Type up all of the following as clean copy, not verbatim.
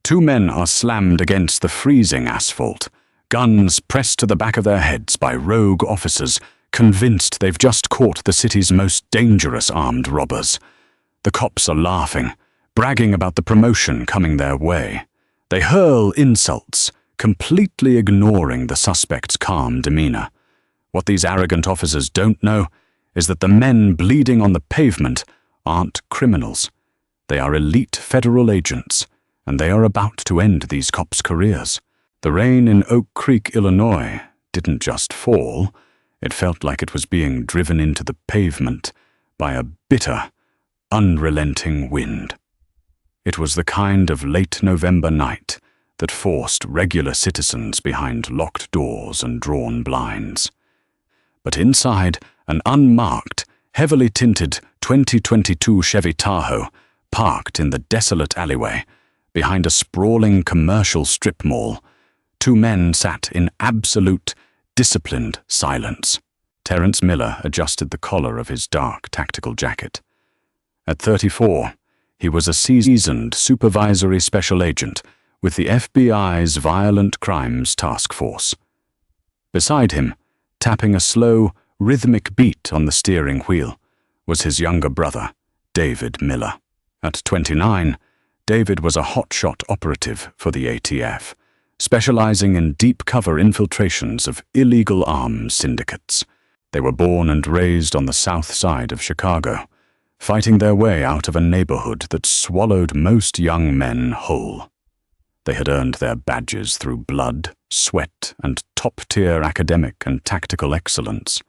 Two men are slammed against the freezing asphalt, guns pressed to the back of their heads by rogue officers, convinced they've just caught the city's most dangerous armed robbers. The cops are laughing, bragging about the promotion coming their way. They hurl insults, completely ignoring the suspect's calm demeanor. What these arrogant officers don't know is that the men bleeding on the pavement aren't criminals. They are elite federal agents, and they are about to end these cops' careers. The rain in Oak Creek, Illinois, didn't just fall. It felt like it was being driven into the pavement by a bitter, unrelenting wind. It was the kind of late November night that forced regular citizens behind locked doors and drawn blinds. But inside, an unmarked, heavily tinted 2022 Chevy Tahoe parked in the desolate alleyway behind a sprawling commercial strip mall. Two men sat in absolute, disciplined silence. Terrence Miller adjusted the collar of his dark tactical jacket. At 34, he was a seasoned supervisory special agent with the FBI's Violent Crimes Task Force. Beside him, tapping a slow, rhythmic beat on the steering wheel, was his younger brother, David Miller. At 29, David was a hotshot operative for the ATF, specializing in deep cover infiltrations of illegal arms syndicates. They were born and raised on the south side of Chicago, fighting their way out of a neighborhood that swallowed most young men whole. They had earned their badges through blood, sweat, and top-tier academic and tactical excellence.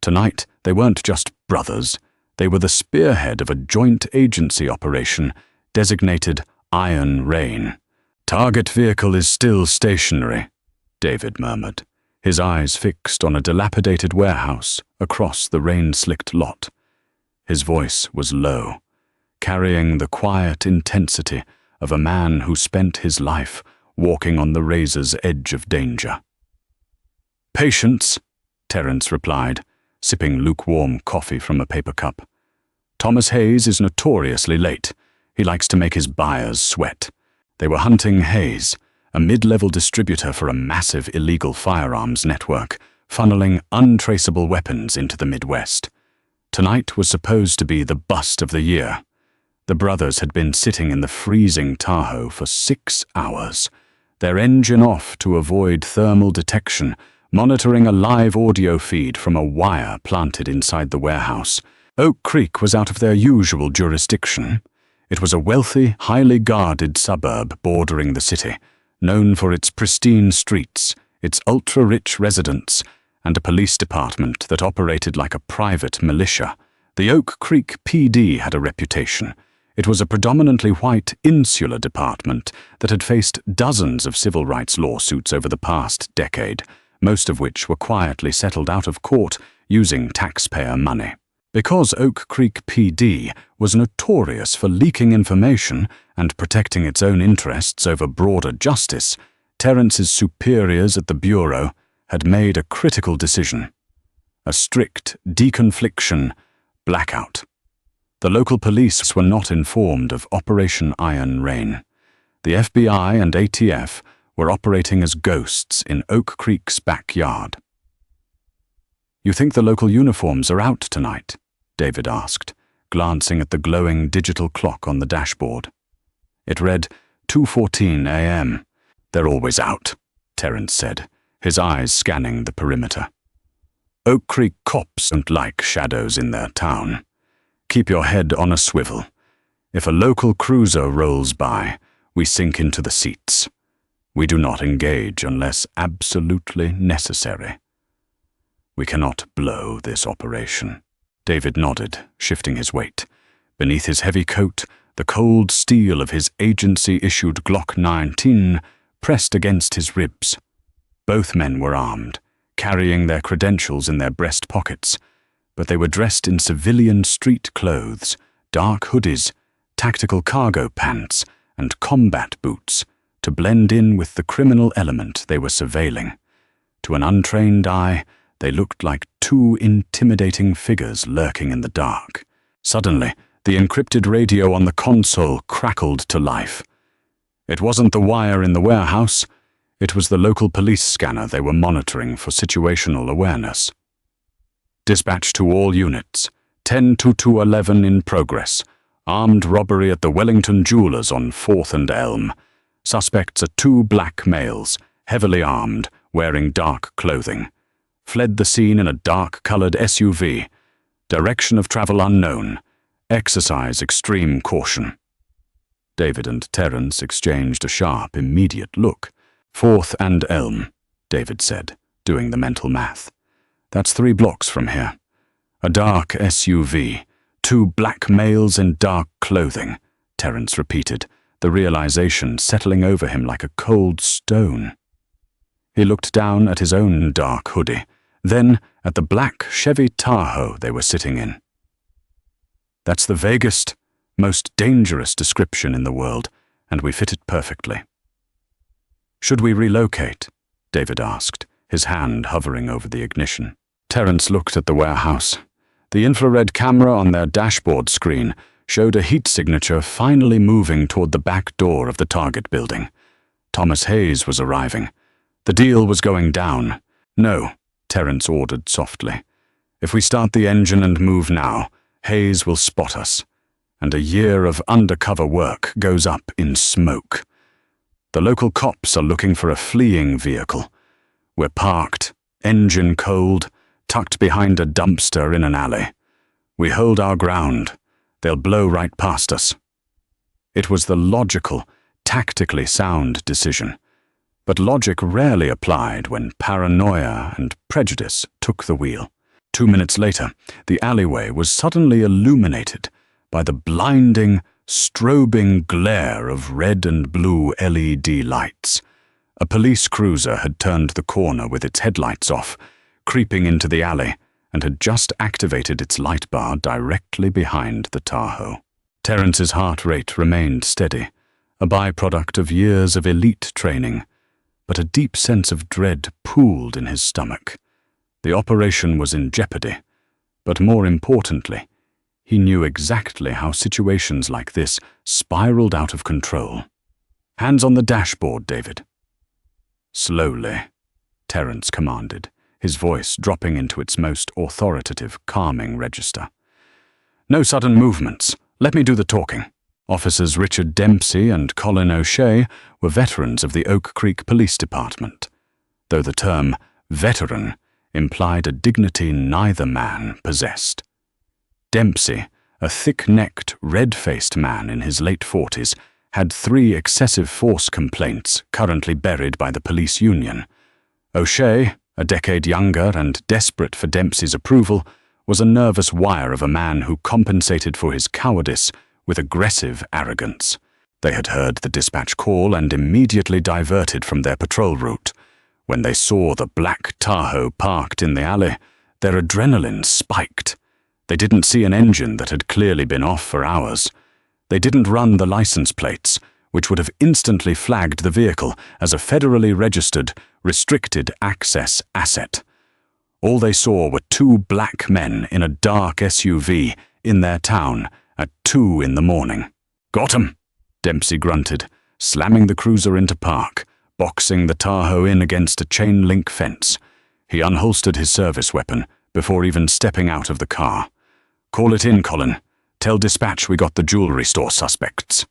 Tonight, they weren't just brothers. They were the spearhead of a joint agency operation designated Iron Rain. "Target vehicle is still stationary," David murmured, his eyes fixed on a dilapidated warehouse across the rain-slicked lot. His voice was low, carrying the quiet intensity of a man who spent his life walking on the razor's edge of danger. "Patience," Terrence replied, sipping lukewarm coffee from a paper cup. "Thomas Hayes is notoriously late. He likes to make his buyers sweat." They were hunting Hayes, a mid-level distributor for a massive illegal firearms network, funneling untraceable weapons into the Midwest. Tonight was supposed to be the bust of the year. The brothers had been sitting in the freezing Tahoe for 6 hours, their engine off to avoid thermal detection, monitoring a live audio feed from a wire planted inside the warehouse. Oak Creek was out of their usual jurisdiction. It was a wealthy, highly guarded suburb bordering the city, known for its pristine streets, its ultra-rich residents, and a police department that operated like a private militia. The Oak Creek PD had a reputation. It was a predominantly white, insular department that had faced dozens of civil rights lawsuits over the past decade, most of which were quietly settled out of court using taxpayer money. Because Oak Creek PD was notorious for leaking information and protecting its own interests over broader justice, Terrence's superiors at the Bureau had made a critical decision: a strict deconfliction blackout. The local police were not informed of Operation Iron Rain. The FBI and ATF were operating as ghosts in Oak Creek's backyard. "You think the local uniforms are out tonight?" David asked, glancing at the glowing digital clock on the dashboard. It read 2:14 a.m. "They're always out," Terrence said, his eyes scanning the perimeter. "Oak Creek cops don't like shadows in their town. Keep your head on a swivel. If a local cruiser rolls by, we sink into the seats. We do not engage unless absolutely necessary. We cannot blow this operation." David nodded, shifting his weight. Beneath his heavy coat, the cold steel of his agency-issued Glock 19 pressed against his ribs. Both men were armed, carrying their credentials in their breast pockets, but they were dressed in civilian street clothes, dark hoodies, tactical cargo pants, and combat boots to blend in with the criminal element they were surveilling. To an untrained eye, they looked like two intimidating figures lurking in the dark. Suddenly, the encrypted radio on the console crackled to life. It wasn't the wire in the warehouse. It was the local police scanner they were monitoring for situational awareness. Dispatch to all units. 10-211 in progress. Armed robbery at the Wellington Jewelers on 4th and Elm. Suspects are 2 black males, heavily armed, wearing dark clothing. Fled the scene in a dark-colored SUV. Direction of travel unknown. Exercise extreme caution. David and Terence exchanged a sharp, immediate look. 4th and Elm, David said, doing the mental math. That's 3 blocks from here. A dark SUV. 2 black males in dark clothing, Terence repeated, the realization settling over him like a cold stone. He looked down at his own dark hoodie, then at the black Chevy Tahoe they were sitting in. That's the vaguest, most dangerous description in the world, and we fit it perfectly. Should we relocate? David asked, his hand hovering over the ignition. Terence looked at the warehouse. The infrared camera on their dashboard screen showed a heat signature finally moving toward the back door of the target building. Thomas Hayes was arriving. The deal was going down. No, Terence ordered softly. If we start the engine and move now, Hayes will spot us, and a year of undercover work goes up in smoke. The local cops are looking for a fleeing vehicle. We're parked, engine cold, tucked behind a dumpster in an alley. We hold our ground. They'll blow right past us. It was the logical, tactically sound decision, but logic rarely applied when paranoia and prejudice took the wheel. 2 minutes later, the alleyway was suddenly illuminated by the blinding, strobing glare of red and blue LED lights. A police cruiser had turned the corner with its headlights off, creeping into the alley, and had just activated its light bar directly behind the Tahoe. Terence's heart rate remained steady, a byproduct of years of elite training, but a deep sense of dread pooled in his stomach. The operation was in jeopardy, but more importantly, he knew exactly how situations like this spiraled out of control. Hands on the dashboard, David. Slowly, Terence commanded, his voice dropping into its most authoritative, calming register. No sudden movements. Let me do the talking. Officers Richard Dempsey and Colin O'Shea were veterans of the Oak Creek Police Department, though the term veteran implied a dignity neither man possessed. Dempsey, a thick-necked, red-faced man in his late 40s, had 3 excessive force complaints currently buried by the police union. O'Shea, a decade younger and desperate for Dempsey's approval, was a nervous wire of a man who compensated for his cowardice with aggressive arrogance. They had heard the dispatch call and immediately diverted from their patrol route. When they saw the black Tahoe parked in the alley, their adrenaline spiked. They didn't see an engine that had clearly been off for hours. They didn't run the license plates, which would have instantly flagged the vehicle as a federally registered, restricted access asset. All they saw were 2 black men in a dark SUV in their town at 2 in the morning. "Got 'em," Dempsey grunted, slamming the cruiser into park, boxing the Tahoe in against a chain-link fence. He unholstered his service weapon before even stepping out of the car. "Call it in, Colin. Tell dispatch we got the jewelry store suspects."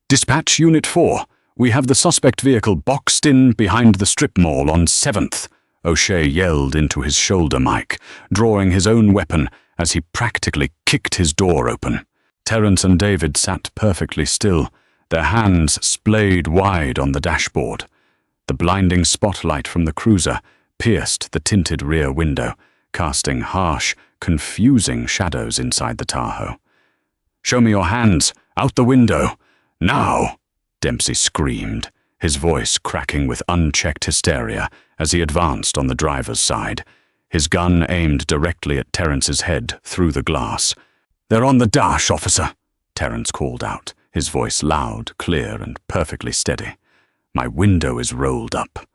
"Dispatch Unit 4. We have the suspect vehicle boxed in behind the strip mall on 7th, O'Shea yelled into his shoulder mic, drawing his own weapon as he practically kicked his door open. Terence and David sat perfectly still, their hands splayed wide on the dashboard. The blinding spotlight from the cruiser pierced the tinted rear window, casting harsh, confusing shadows inside the Tahoe. "Show me your hands! Out the window! Now!" Dempsey screamed, his voice cracking with unchecked hysteria as he advanced on the driver's side, his gun aimed directly at Terence's head through the glass. "They're on the dash, officer," Terence called out, his voice loud, clear, and perfectly steady. "My window is rolled up.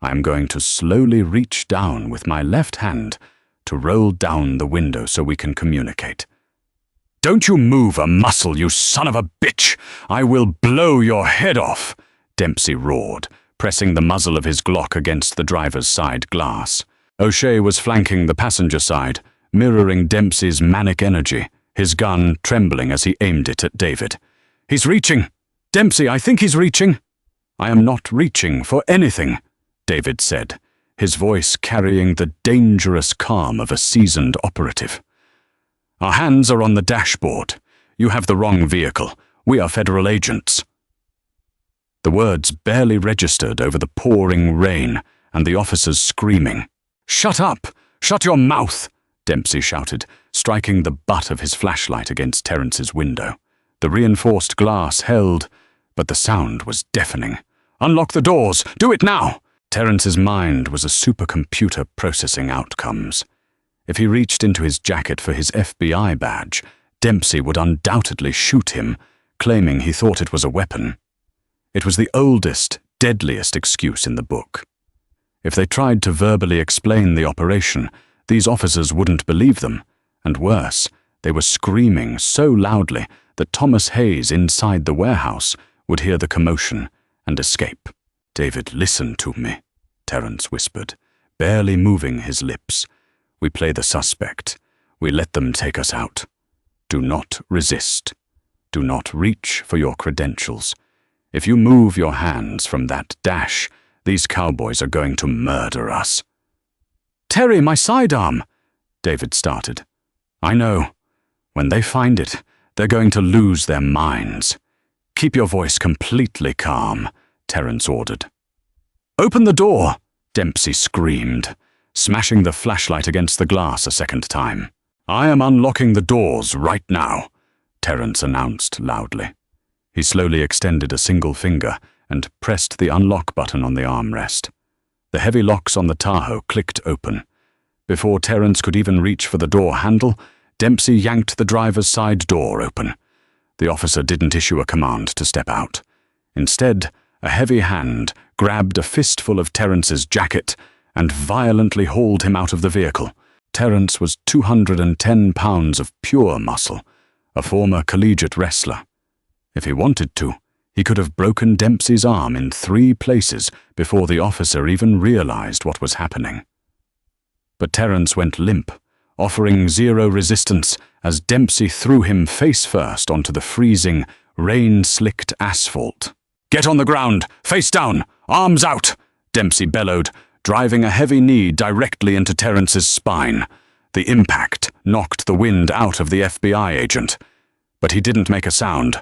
I am going to slowly reach down with my left hand to roll down the window so we can communicate." Don't you move a muscle, you son of a bitch! I will blow your head off!" Dempsey roared, pressing the muzzle of his Glock against the driver's side glass. O'Shea was flanking the passenger side, mirroring Dempsey's manic energy, his gun trembling as he aimed it at David. "He's reaching! Dempsey, I think he's reaching!" "I am not reaching for anything," David said, his voice carrying the dangerous calm of a seasoned operative. "Our hands are on the dashboard. You have the wrong vehicle. We are federal agents." The words barely registered over the pouring rain and the officers screaming. "Shut up! Shut your mouth!" Dempsey shouted, striking the butt of his flashlight against Terrence's window. The reinforced glass held, but the sound was deafening. "Unlock the doors! Do it now!" Terrence's mind was a supercomputer processing outcomes. If he reached into his jacket for his FBI badge, Dempsey would undoubtedly shoot him, claiming he thought it was a weapon. It was the oldest, deadliest excuse in the book. If they tried to verbally explain the operation, these officers wouldn't believe them, and worse, they were screaming so loudly that Thomas Hayes inside the warehouse would hear the commotion and escape. "David, listen to me," Terrence whispered, barely moving his lips. "We play the suspect. We let them take us out. Do not resist. Do not reach for your credentials. If you move your hands from that dash, these cowboys are going to murder us." "Terry, my sidearm," David started. "I know. When they find it, they're going to lose their minds. Keep your voice completely calm," Terrence ordered. "Open the door," Dempsey screamed, smashing the flashlight against the glass a second time. "I am unlocking the doors right now," Terrence announced loudly. He slowly extended a single finger and pressed the unlock button on the armrest. The heavy locks on the Tahoe clicked open. Before Terrence could even reach for the door handle, Dempsey yanked the driver's side door open. The officer didn't issue a command to step out. Instead, a heavy hand grabbed a fistful of Terrence's jacket and violently hauled him out of the vehicle. Terrence was 210 pounds of pure muscle, a former collegiate wrestler. If he wanted to, he could have broken Dempsey's arm in 3 places before the officer even realized what was happening. But Terrence went limp, offering zero resistance as Dempsey threw him face first onto the freezing, rain-slicked asphalt. "Get on the ground! Face down! Arms out!" Dempsey bellowed, driving a heavy knee directly into Terrence's spine. The impact knocked the wind out of the FBI agent. But he didn't make a sound.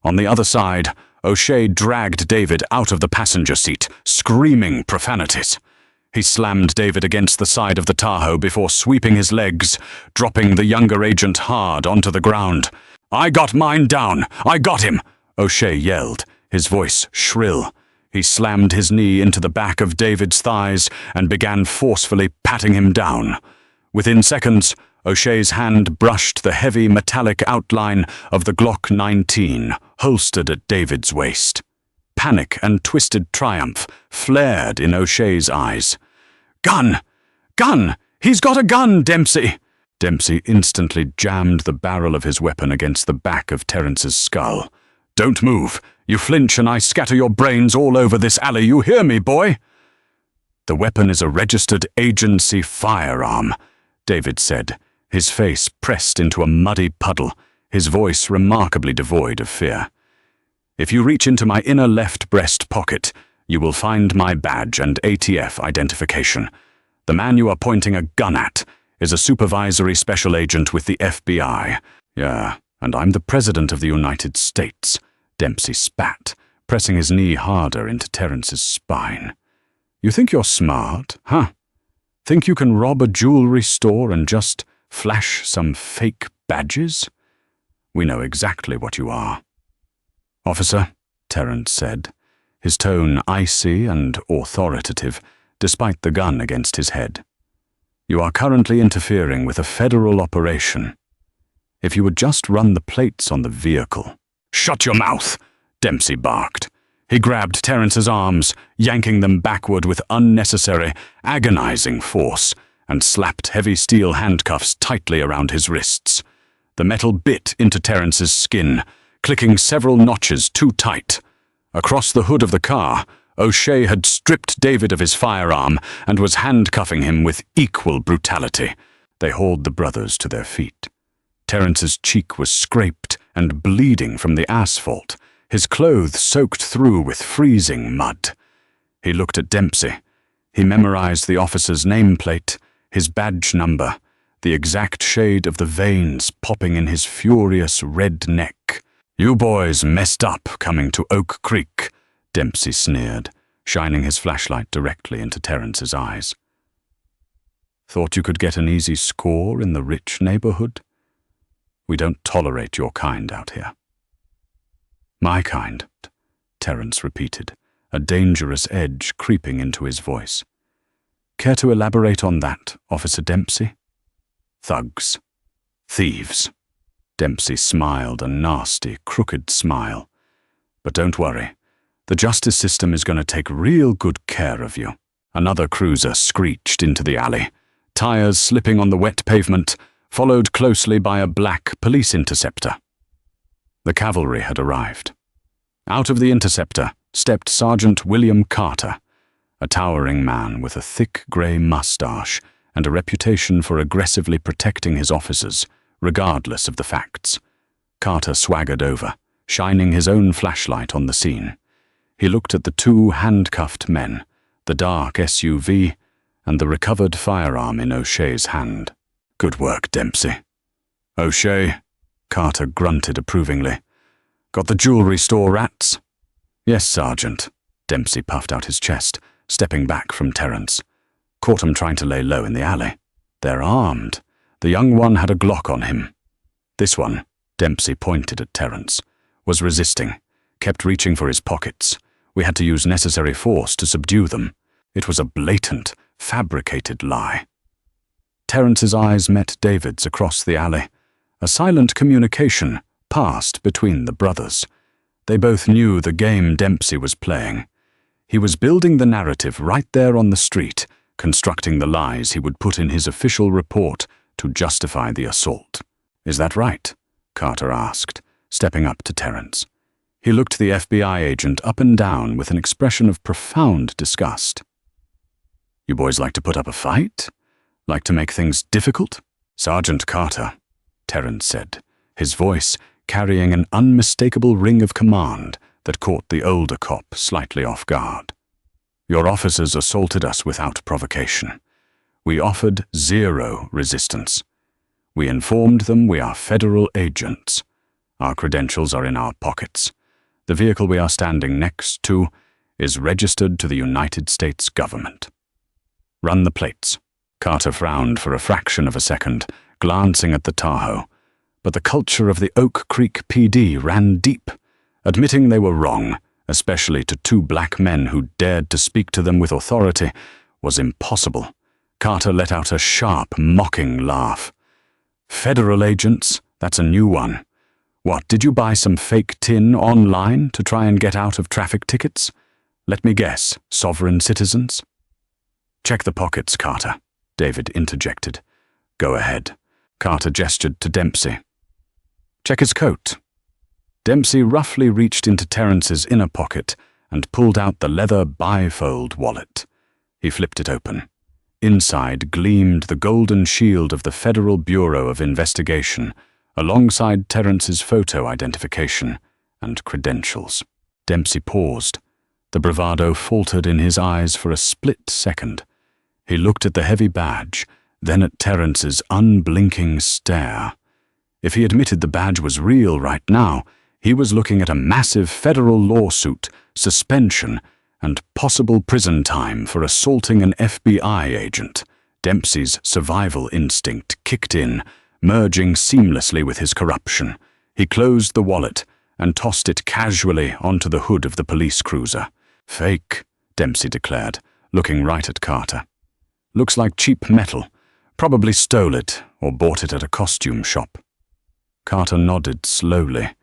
On the other side, O'Shea dragged David out of the passenger seat, screaming profanities. He slammed David against the side of the Tahoe before sweeping his legs, dropping the younger agent hard onto the ground. "I got mine down! I got him!" O'Shea yelled, his voice shrill. He slammed his knee into the back of David's thighs and began forcefully patting him down. Within seconds, O'Shea's hand brushed the heavy metallic outline of the Glock 19, holstered at David's waist. Panic and twisted triumph flared in O'Shea's eyes. "Gun! Gun! He's got a gun, Dempsey!" Dempsey instantly jammed the barrel of his weapon against the back of Terrence's skull. "Don't move! You flinch and I scatter your brains all over this alley, you hear me, boy?" "The weapon is a registered agency firearm," David said, his face pressed into a muddy puddle, his voice remarkably devoid of fear. "If you reach into my inner left breast pocket, you will find my badge and ATF identification. The man you are pointing a gun at is a supervisory special agent with the FBI. Yeah, and I'm the President of the United States," Dempsey spat, pressing his knee harder into Terrence's spine. "You think you're smart, huh? Think you can rob a jewelry store and just flash some fake badges? We know exactly what you are." "Officer," Terrence said, his tone icy and authoritative, despite the gun against his head. "You are currently interfering with a federal operation. If you would just run the plates on the vehicle—" "Shut your mouth!" Dempsey barked. He grabbed Terrence's arms, yanking them backward with unnecessary, agonizing force, and slapped heavy steel handcuffs tightly around his wrists. The metal bit into Terrence's skin, clicking several notches too tight. Across the hood of the car, O'Shea had stripped David of his firearm and was handcuffing him with equal brutality. They hauled the brothers to their feet. Terrence's cheek was scraped and bleeding from the asphalt, his clothes soaked through with freezing mud. He looked at Dempsey. He memorized the officer's nameplate, his badge number, the exact shade of the veins popping in his furious red neck. "You boys messed up coming to Oak Creek," Dempsey sneered, shining his flashlight directly into Terrence's eyes. "Thought you could get an easy score in the rich neighborhood? We don't tolerate your kind out here." "My kind," Terrence repeated, a dangerous edge creeping into his voice. "Care to elaborate on that, Officer Dempsey?" "Thugs. Thieves." Dempsey smiled, a nasty, crooked smile. "But don't worry. The justice system is going to take real good care of you." Another cruiser screeched into the alley, tires slipping on the wet pavement, followed closely by a black police interceptor. The cavalry had arrived. Out of the interceptor stepped Sergeant William Carter, a towering man with a thick grey mustache and a reputation for aggressively protecting his officers, regardless of the facts. Carter swaggered over, shining his own flashlight on the scene. He looked at the two handcuffed men, the dark SUV, and the recovered firearm in O'Shea's hand. "Good work, Dempsey." "O'Shea," Carter grunted approvingly. "Got the jewelry store rats?" "Yes, Sergeant." Dempsey puffed out his chest, stepping back from Terrence. "Caught 'em trying to lay low in the alley. They're armed. The young one had a Glock on him. This one," Dempsey pointed at Terrence, "was resisting, kept reaching for his pockets. We had to use necessary force to subdue them. It was a blatant, fabricated lie." Terrence's eyes met David's across the alley. A silent communication passed between the brothers. They both knew the game Dempsey was playing. He was building the narrative right there on the street, constructing the lies he would put in his official report to justify the assault. "Is that right?" Carter asked, stepping up to Terrence. He looked the FBI agent up and down with an expression of profound disgust. "You boys like to put up a fight? Like to make things difficult?" "Sergeant Carter," Terrence said, his voice carrying an unmistakable ring of command that caught the older cop slightly off guard. "Your officers assaulted us without provocation. We offered zero resistance. We informed them we are federal agents. Our credentials are in our pockets. The vehicle we are standing next to is registered to the United States government. Run the plates." Carter frowned for a fraction of a second, glancing at the Tahoe. But the culture of the Oak Creek PD ran deep. Admitting they were wrong, especially to two black men who dared to speak to them with authority, was impossible. Carter let out a sharp, mocking laugh. "Federal agents? That's a new one. What, did you buy some fake tin online to try and get out of traffic tickets? Let me guess, sovereign citizens?" "Check the pockets, Carter," David interjected. "Go ahead." Carter gestured to Dempsey. "Check his coat." Dempsey roughly reached into Terrence's inner pocket and pulled out the leather bifold wallet. He flipped it open. Inside gleamed the golden shield of the Federal Bureau of Investigation, alongside Terrence's photo identification and credentials. Dempsey paused. The bravado faltered in his eyes for a split second. He looked at the heavy badge, then at Terrence's unblinking stare. If he admitted the badge was real right now, he was looking at a massive federal lawsuit, suspension, and possible prison time for assaulting an FBI agent. Dempsey's survival instinct kicked in, merging seamlessly with his corruption. He closed the wallet and tossed it casually onto the hood of the police cruiser. "Fake," Dempsey declared, looking right at Carter. "Looks like cheap metal. Probably stole it or bought it at a costume shop." Carter nodded slowly,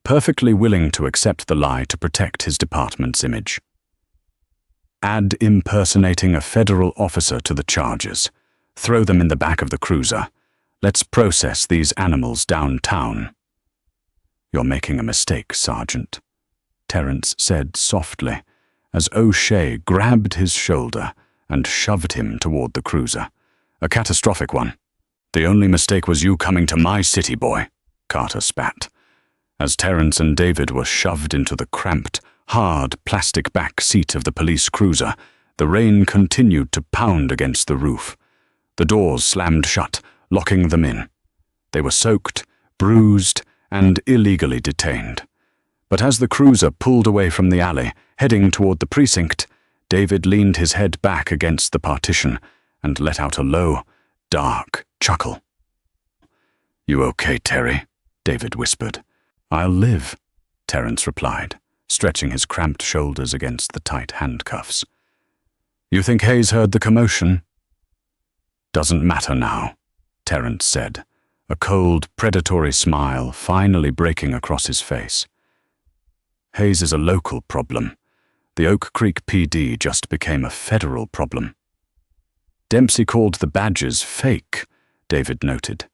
perfectly willing to accept the lie to protect his department's image. "Add impersonating a federal officer to the charges. Throw them in the back of the cruiser. Let's process these animals downtown." "You're making a mistake, Sergeant," Terence said softly, as O'Shea grabbed his shoulder and shoved him toward the cruiser. "A catastrophic one. The only mistake was you coming to my city, boy," Carter spat. As Terence and David were shoved into the cramped, hard plastic back seat of the police cruiser, the rain continued to pound against the roof. The doors slammed shut, locking them in. They were soaked, bruised, and illegally detained. But as the cruiser pulled away from the alley, heading toward the precinct, David leaned his head back against the partition and let out a low, dark chuckle. "You okay, Terry?" David whispered. "I'll live," Terence replied, stretching his cramped shoulders against the tight handcuffs. "You think Hayes heard the commotion?" "Doesn't matter now," Terence said, a cold, predatory smile finally breaking across his face. "Hayes is a local problem. The Oak Creek PD just became a federal problem." "Dempsey called the badges fake," David noted.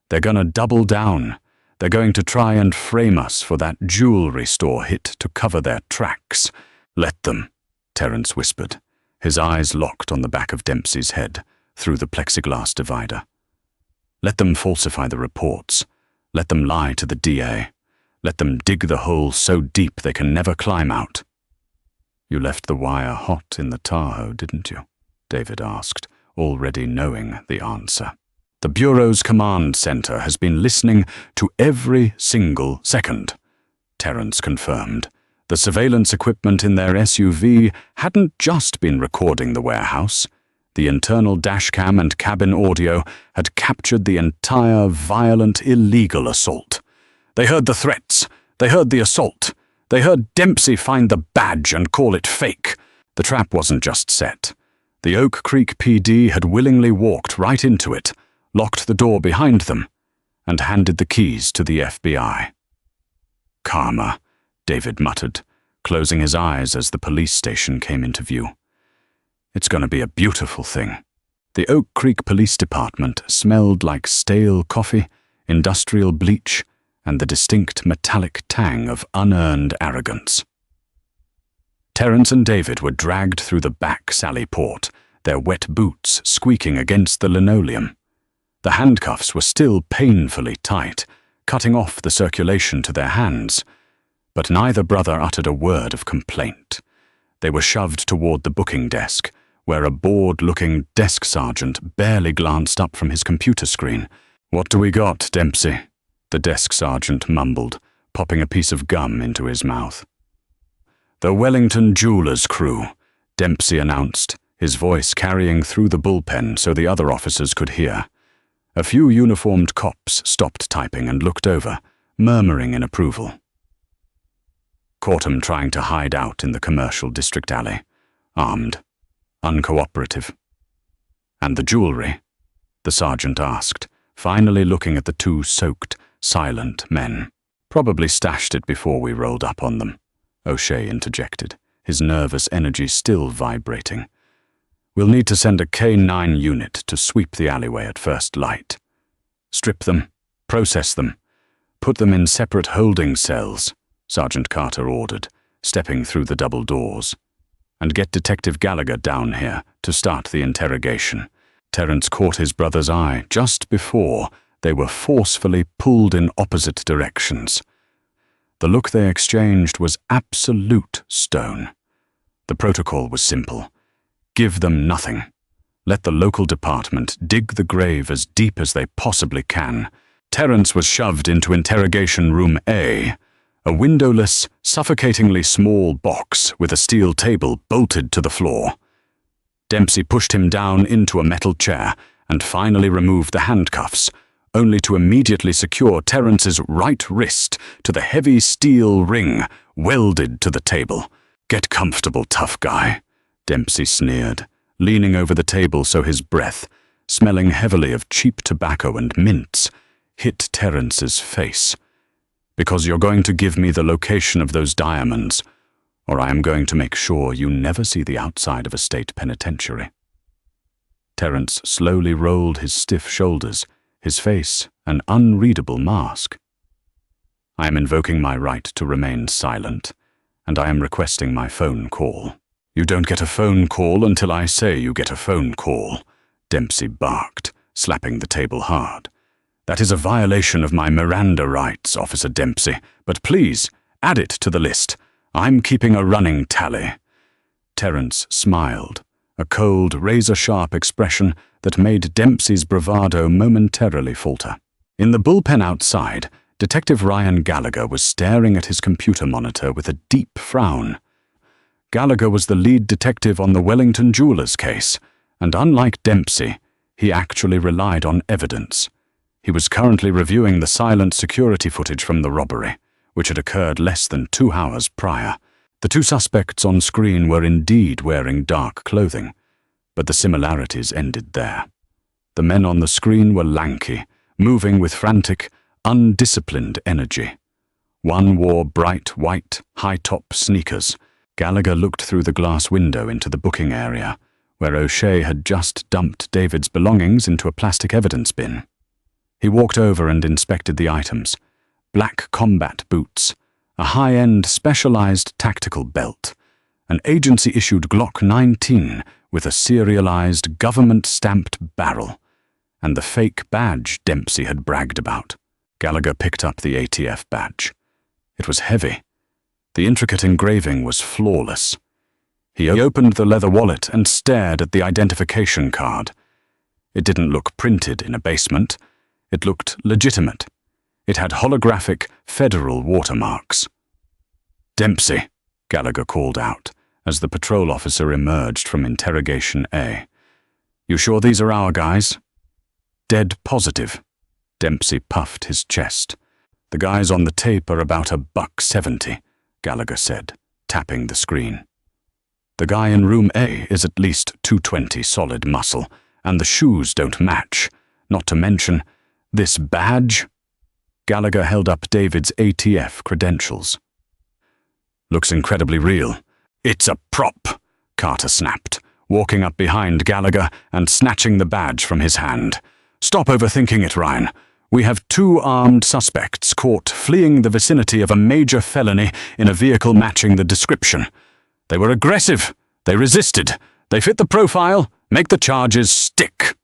"They're gonna double down. They're going to try and frame us for that jewelry store hit to cover their tracks." "Let them," Terence whispered, his eyes locked on the back of Dempsey's head through the plexiglass divider. "Let them falsify the reports. Let them lie to the DA. Let them dig the hole so deep they can never climb out." "You left the wire hot in the Tahoe, didn't you?" David asked, already knowing the answer. "The Bureau's command center has been listening to every single second," Terence confirmed. The surveillance equipment in their SUV hadn't just been recording the warehouse. The internal dashcam and cabin audio had captured the entire violent, illegal assault. They heard the threats. They heard the assault. They heard Dempsey find the badge and call it fake. The trap wasn't just set. The Oak Creek PD had willingly walked right into it, locked the door behind them, and handed the keys to the FBI. "Karma," David muttered, closing his eyes as the police station came into view. "It's going to be a beautiful thing." The Oak Creek Police Department smelled like stale coffee, industrial bleach, and the distinct metallic tang of unearned arrogance. Terence and David were dragged through the back sally port, their wet boots squeaking against the linoleum. The handcuffs were still painfully tight, cutting off the circulation to their hands, but neither brother uttered a word of complaint. They were shoved toward the booking desk, where a bored-looking desk sergeant barely glanced up from his computer screen. "What do we got, Dempsey?" the desk sergeant mumbled, popping a piece of gum into his mouth. "The Wellington Jewelers crew," Dempsey announced, his voice carrying through the bullpen so the other officers could hear. A few uniformed cops stopped typing and looked over, murmuring in approval. "Caught 'em trying to hide out in the commercial district alley. Armed. Uncooperative." "And the jewelry?" the sergeant asked, finally looking at the two soaked, silent men. "Probably stashed it before we rolled up on them," O'Shea interjected, his nervous energy still vibrating. "We'll need to send a K-9 unit to sweep the alleyway at first light. Strip them, process them, put them in separate holding cells," Sergeant Carter ordered, stepping through the double doors. "And get Detective Gallagher down here to start the interrogation." Terence caught his brother's eye just before they were forcefully pulled in opposite directions. The look they exchanged was absolute stone. The protocol was simple. Give them nothing. Let the local department dig the grave as deep as they possibly can. Terence was shoved into Interrogation Room A, a windowless, suffocatingly small box with a steel table bolted to the floor. Dempsey pushed him down into a metal chair and finally removed the handcuffs, only to immediately secure Terence's right wrist to the heavy steel ring welded to the table. "Get comfortable, tough guy," Dempsey sneered, leaning over the table so his breath, smelling heavily of cheap tobacco and mints, hit Terence's face. "Because you're going to give me the location of those diamonds, or I am going to make sure you never see the outside of a state penitentiary." Terence slowly rolled his stiff shoulders, his face an unreadable mask. "I am invoking my right to remain silent, and I am requesting my phone call." "You don't get a phone call until I say you get a phone call," Dempsey barked, slapping the table hard. "That is a violation of my Miranda rights, Officer Dempsey, but please, add it to the list. I'm keeping a running tally." Terence smiled, a cold, razor-sharp expression that made Dempsey's bravado momentarily falter. In the bullpen outside, Detective Ryan Gallagher was staring at his computer monitor with a deep frown. Gallagher was the lead detective on the Wellington Jewelers case, and unlike Dempsey, he actually relied on evidence. He was currently reviewing the silent security footage from the robbery, which had occurred less than 2 hours prior. The 2 suspects on screen were indeed wearing dark clothing, but the similarities ended there. The men on the screen were lanky, moving with frantic, undisciplined energy. One wore bright white, high-top sneakers. Gallagher looked through the glass window into the booking area, where O'Shea had just dumped David's belongings into a plastic evidence bin. He walked over and inspected the items: black combat boots, a high-end specialized tactical belt, an agency-issued Glock 19 with a serialized government-stamped barrel, and the fake badge Dempsey had bragged about. Gallagher picked up the ATF badge. It was heavy. The intricate engraving was flawless. He opened the leather wallet and stared at the identification card. It didn't look printed in a basement. It looked legitimate. It had holographic federal watermarks. "Dempsey," Gallagher called out as the patrol officer emerged from Interrogation A. "You sure these are our guys?" "Dead positive." Dempsey puffed his chest. "The guys on the tape are about $170, Gallagher said, tapping the screen. "The guy in room A is at least 220 solid muscle, and the shoes don't match, not to mention this badge." Gallagher held up David's ATF credentials. "Looks incredibly real." "It's a prop," Carter snapped, walking up behind Gallagher and snatching the badge from his hand. "Stop overthinking it, Ryan. We have 2 armed suspects caught fleeing the vicinity of a major felony in a vehicle matching the description. They were aggressive. They resisted. They fit the profile. Make the charges stick."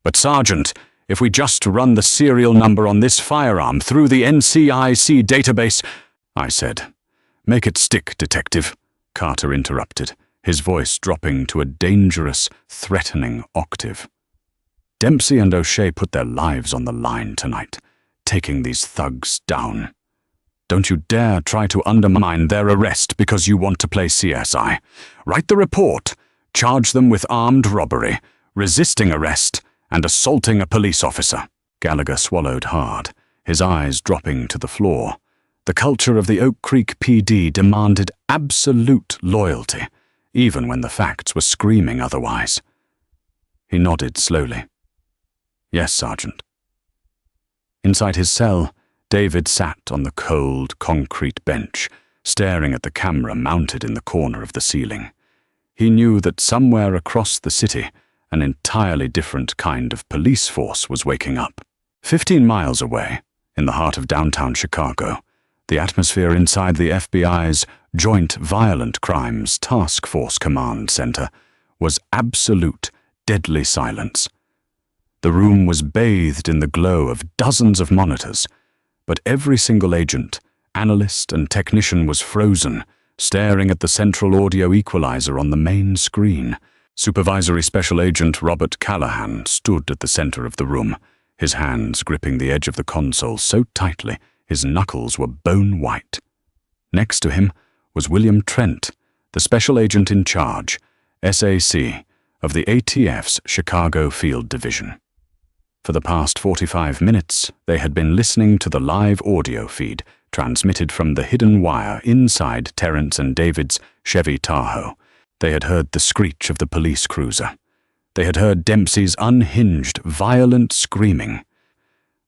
"But Sergeant, if we just run the serial number on this firearm through the NCIC database—" I said. "Make it stick, Detective," Carter interrupted, his voice dropping to a dangerous, threatening octave. Dempsey and O'Shea put their lives on the line tonight, taking these thugs down. Don't you dare try to undermine their arrest because you want to play CSI. Write the report. Charge them with armed robbery, resisting arrest, and assaulting a police officer." Gallagher swallowed hard, his eyes dropping to the floor. The culture of the Oak Creek PD demanded absolute loyalty, even when the facts were screaming otherwise. He nodded slowly. "Yes, Sergeant." Inside his cell, David sat on the cold, concrete bench, staring at the camera mounted in the corner of the ceiling. He knew that somewhere across the city, an entirely different kind of police force was waking up. 15 miles away, in the heart of downtown Chicago, the atmosphere inside the FBI's Joint Violent Crimes Task Force Command Center was absolute, deadly silence. The room was bathed in the glow of dozens of monitors, but every single agent, analyst, and technician was frozen, staring at the central audio equalizer on the main screen. Supervisory Special Agent Robert Callahan stood at the center of the room, his hands gripping the edge of the console so tightly his knuckles were bone white. Next to him was William Trent, the Special Agent in charge, SAC, of the ATF's Chicago Field Division. For the past 45 minutes, they had been listening to the live audio feed transmitted from the hidden wire inside Terence and David's Chevy Tahoe. They had heard the screech of the police cruiser. They had heard Dempsey's unhinged, violent screaming.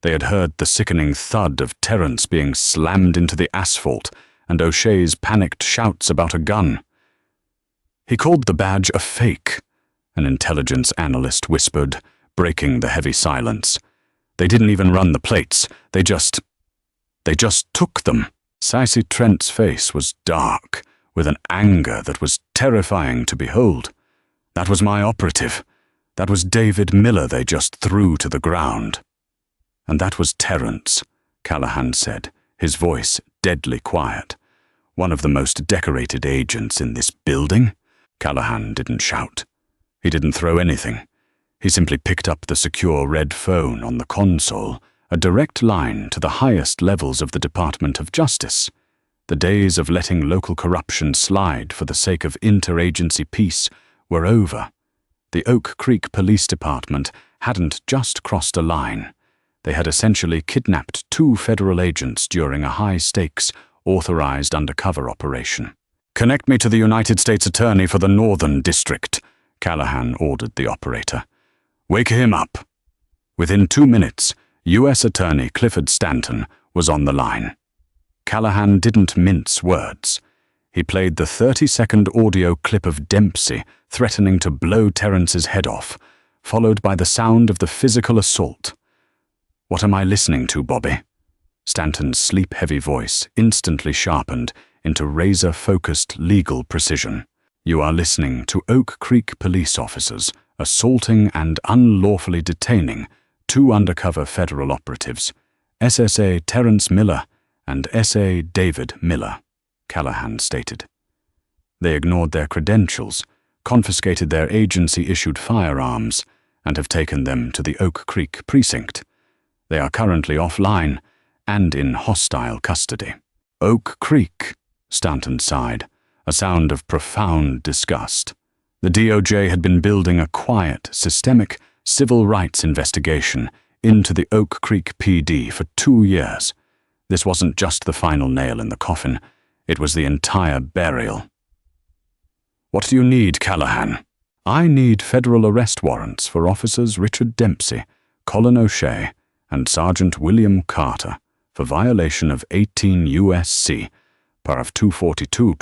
They had heard the sickening thud of Terence being slammed into the asphalt and O'Shea's panicked shouts about a gun. "He called the badge a fake," an intelligence analyst whispered, breaking the heavy silence. They didn't even run the plates. They just took them. Sassy Trent's face was dark, with an anger that was terrifying to behold. That was my operative. That was David Miller they just threw to the ground. And that was Terence, Callahan said, his voice deadly quiet. One of the most decorated agents in this building? Callahan didn't shout. He didn't throw anything. He simply picked up the secure red phone on the console, a direct line to the highest levels of the Department of Justice. The days of letting local corruption slide for the sake of interagency peace were over. The Oak Creek Police Department hadn't just crossed a line. They had essentially kidnapped 2 federal agents during a high-stakes, authorized undercover operation. "Connect me to the United States Attorney for the Northern District," Callahan ordered the operator. "Wake him up." Within 2 minutes, U.S. Attorney Clifford Stanton was on the line. Callahan didn't mince words. He played the 30-second audio clip of Dempsey threatening to blow Terence's head off, followed by the sound of the physical assault. "What am I listening to, Bobby?" Stanton's sleep-heavy voice instantly sharpened into razor-focused legal precision. "You are listening to Oak Creek police officers assaulting and unlawfully detaining 2 undercover federal operatives, SSA Terence Miller and SA David Miller," Callahan stated. "They ignored their credentials, confiscated their agency-issued firearms, and have taken them to the Oak Creek precinct. They are currently offline and in hostile custody." "Oak Creek," Stanton sighed, a sound of profound disgust. The DOJ had been building a quiet, systemic civil rights investigation into the Oak Creek PD for 2 years. This wasn't just the final nail in the coffin, it was the entire burial. "What do you need, Callahan?" "I need federal arrest warrants for Officers Richard Dempsey, Colin O'Shea, and Sergeant William Carter for violation of 18 U.S.C., paragraph 242,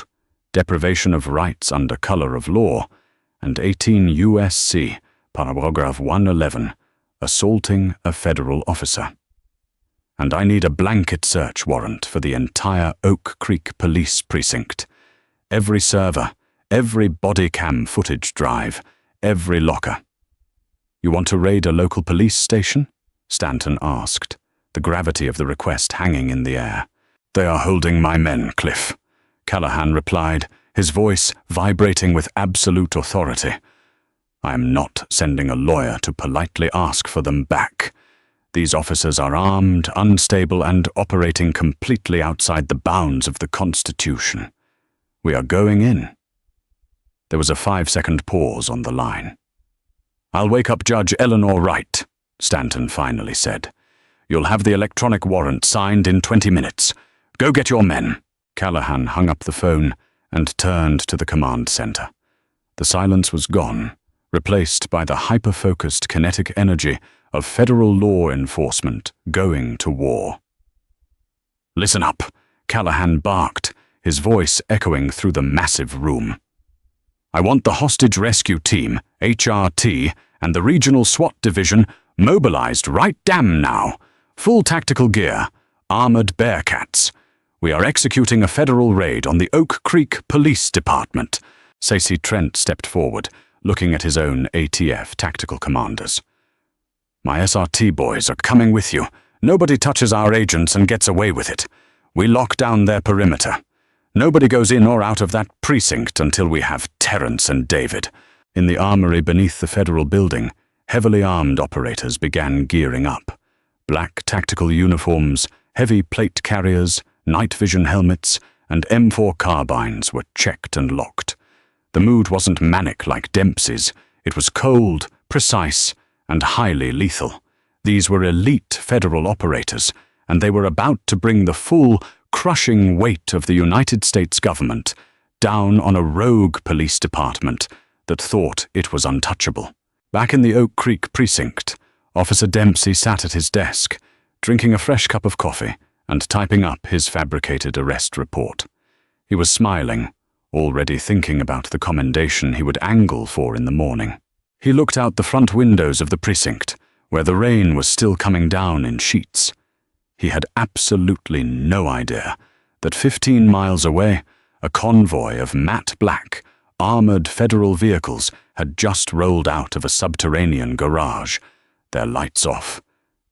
deprivation of rights under color of law, and 18 U.S.C., paragraph 111, assaulting a federal officer. And I need a blanket search warrant for the entire Oak Creek Police Precinct. Every server, every body cam footage drive, every locker." "You want to raid a local police station?" Stanton asked, the gravity of the request hanging in the air. "They are holding my men, Cliff," Callahan replied, his voice vibrating with absolute authority. "I am not sending a lawyer to politely ask for them back. These officers are armed, unstable, and operating completely outside the bounds of the Constitution. We are going in." There was a 5-second pause on the line. "I'll wake up Judge Eleanor Wright," Stanton finally said. "You'll have the electronic warrant signed in 20 minutes. Go get your men." Callahan hung up the phone and turned to the command center. The silence was gone, replaced by the hyper-focused kinetic energy of federal law enforcement going to war. "Listen up," Callahan barked, his voice echoing through the massive room. "I want the hostage rescue team, HRT, and the regional SWAT division mobilized right damn now. Full tactical gear, armored Bearcats. We are executing a federal raid on the Oak Creek Police Department." Sassy Trent stepped forward, looking at his own ATF tactical commanders. "My SRT boys are coming with you. Nobody touches our agents and gets away with it. We lock down their perimeter. Nobody goes in or out of that precinct until we have Terence and David." In the armory beneath the federal building, heavily armed operators began gearing up. Black tactical uniforms, heavy plate carriers, night vision helmets, and M4 carbines were checked and locked. The mood wasn't manic like Dempsey's. It was cold, precise, and highly lethal. These were elite federal operators, and they were about to bring the full, crushing weight of the United States government down on a rogue police department that thought it was untouchable. Back in the Oak Creek precinct, Officer Dempsey sat at his desk, drinking a fresh cup of coffee and typing up his fabricated arrest report. He was smiling, already thinking about the commendation he would angle for in the morning. He looked out the front windows of the precinct, where the rain was still coming down in sheets. He had absolutely no idea that 15 miles away, a convoy of matte black, armored federal vehicles had just rolled out of a subterranean garage, their lights off,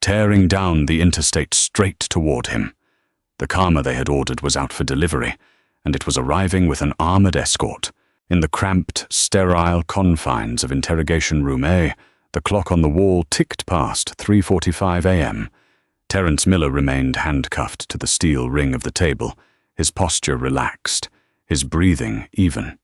tearing down the interstate straight toward him. The karma they had ordered was out for delivery, and it was arriving with an armored escort. In the cramped, sterile confines of Interrogation Room A, the clock on the wall ticked past 3:45 a.m. Terence Miller remained handcuffed to the steel ring of the table, his posture relaxed, his breathing even.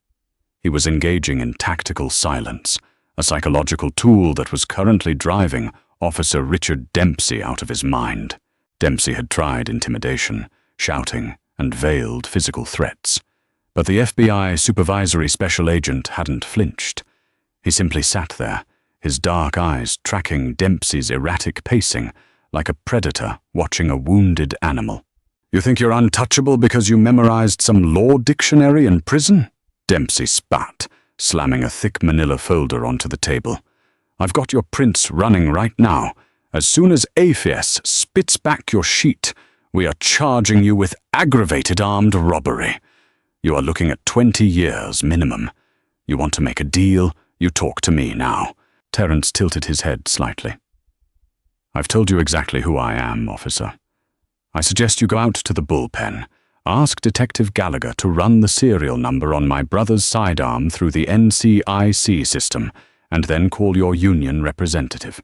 He was engaging in tactical silence, a psychological tool that was currently driving Officer Richard Dempsey out of his mind. Dempsey had tried intimidation, shouting, and veiled physical threats. But the FBI supervisory special agent hadn't flinched. He simply sat there, his dark eyes tracking Dempsey's erratic pacing like a predator watching a wounded animal. "You think you're untouchable because you memorized some law dictionary in prison?" Dempsey spat, slamming a thick manila folder onto the table. "I've got your prints running right now. As soon as AFIES spits back your sheet, we are charging you with aggravated armed robbery. You are looking at 20 years minimum. You want to make a deal? You talk to me now." Terence tilted his head slightly. "I've told you exactly who I am, officer. I suggest you go out to the bullpen. Ask Detective Gallagher to run the serial number on my brother's sidearm through the NCIC system, and then call your union representative.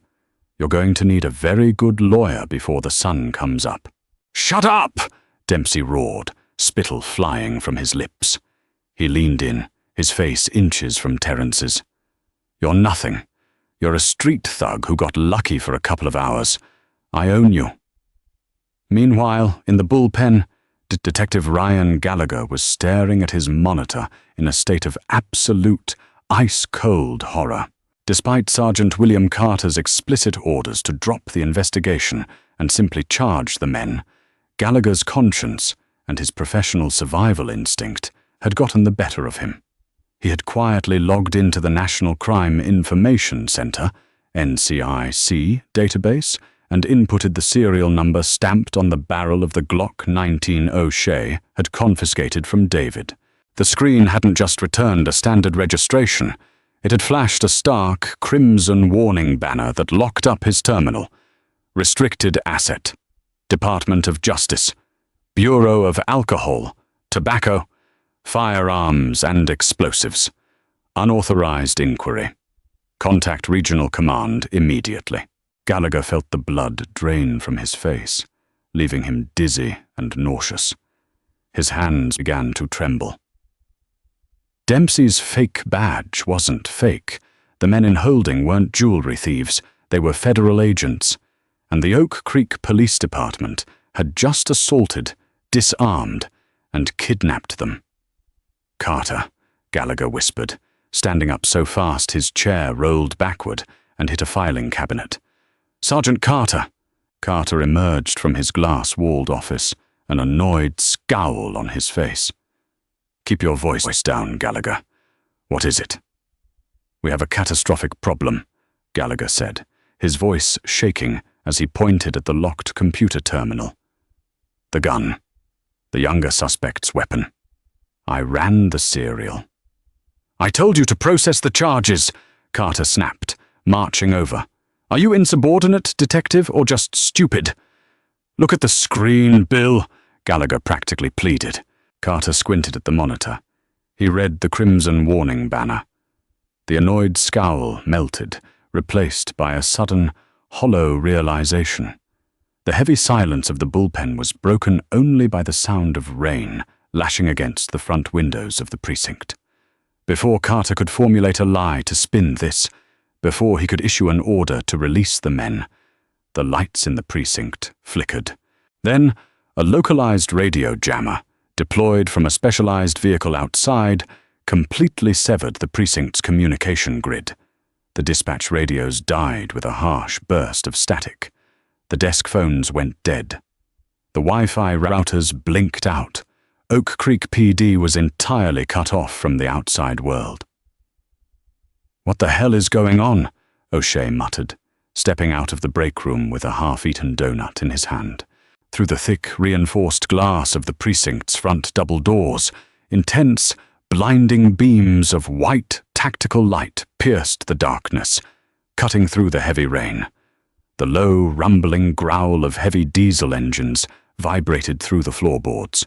You're going to need a very good lawyer before the sun comes up." "Shut up!" Dempsey roared, spittle flying from his lips. He leaned in, his face inches from Terence's. "You're nothing. You're a street thug who got lucky for a couple of hours. I own you." Meanwhile, in the bullpen, Detective Ryan Gallagher was staring at his monitor in a state of absolute, ice-cold horror. Despite Sergeant William Carter's explicit orders to drop the investigation and simply charge the men, Gallagher's conscience and his professional survival instinct had gotten the better of him. He had quietly logged into the National Crime Information Center, NCIC, database and inputted the serial number stamped on the barrel of the Glock 19 O'Shea had confiscated from David. The screen hadn't just returned a standard registration. It had flashed a stark, crimson warning banner that locked up his terminal. Restricted asset. Department of Justice. Bureau of Alcohol, Tobacco, Firearms and Explosives. Unauthorized inquiry. Contact Regional Command immediately. Gallagher felt the blood drain from his face, leaving him dizzy and nauseous. His hands began to tremble. Dempsey's fake badge wasn't fake. The men in holding weren't jewelry thieves, they were federal agents, and the Oak Creek Police Department had just assaulted, disarmed, and kidnapped them. "Carter," Gallagher whispered, standing up so fast his chair rolled backward and hit a filing cabinet. "Sergeant Carter." Carter emerged from his glass-walled office, an annoyed scowl on his face. "Keep your voice down, Gallagher. What is it?" "We have a catastrophic problem," Gallagher said, his voice shaking as he pointed at the locked computer terminal. "The gun. The younger suspect's weapon. I ran the serial." "I told you to process the charges," Carter snapped, marching over. "Are you insubordinate, detective, or just stupid?" "Look at the screen, Bill," Gallagher practically pleaded. Carter squinted at the monitor. He read the crimson warning banner. The annoyed scowl melted, replaced by a sudden, hollow realization. The heavy silence of the bullpen was broken only by the sound of rain lashing against the front windows of the precinct. Before Carter could formulate a lie to spin this, before he could issue an order to release the men, the lights in the precinct flickered. Then, a localized radio jammer, deployed from a specialized vehicle outside, completely severed the precinct's communication grid. The dispatch radios died with a harsh burst of static. The desk phones went dead. The Wi-Fi routers blinked out. Oak Creek PD was entirely cut off from the outside world. "What the hell is going on?" O'Shea muttered, stepping out of the break room with a half-eaten donut in his hand. Through the thick, reinforced glass of the precinct's front double doors, intense, blinding beams of white, tactical light pierced the darkness, cutting through the heavy rain. The low, rumbling growl of heavy diesel engines vibrated through the floorboards.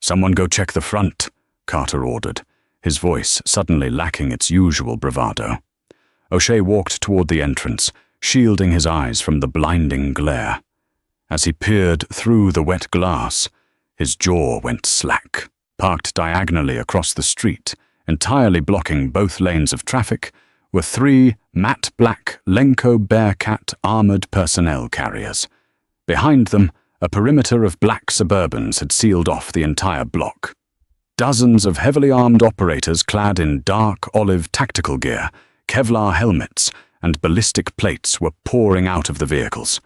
"Someone go check the front," Carter ordered, his voice suddenly lacking its usual bravado. O'Shea walked toward the entrance, shielding his eyes from the blinding glare. As he peered through the wet glass, his jaw went slack. Parked diagonally across the street, entirely blocking both lanes of traffic, were 3 matte black Lenco Bearcat armored personnel carriers. Behind them, a perimeter of black Suburbans had sealed off the entire block. Dozens of heavily armed operators clad in dark olive tactical gear, Kevlar helmets, and ballistic plates were pouring out of the vehicles.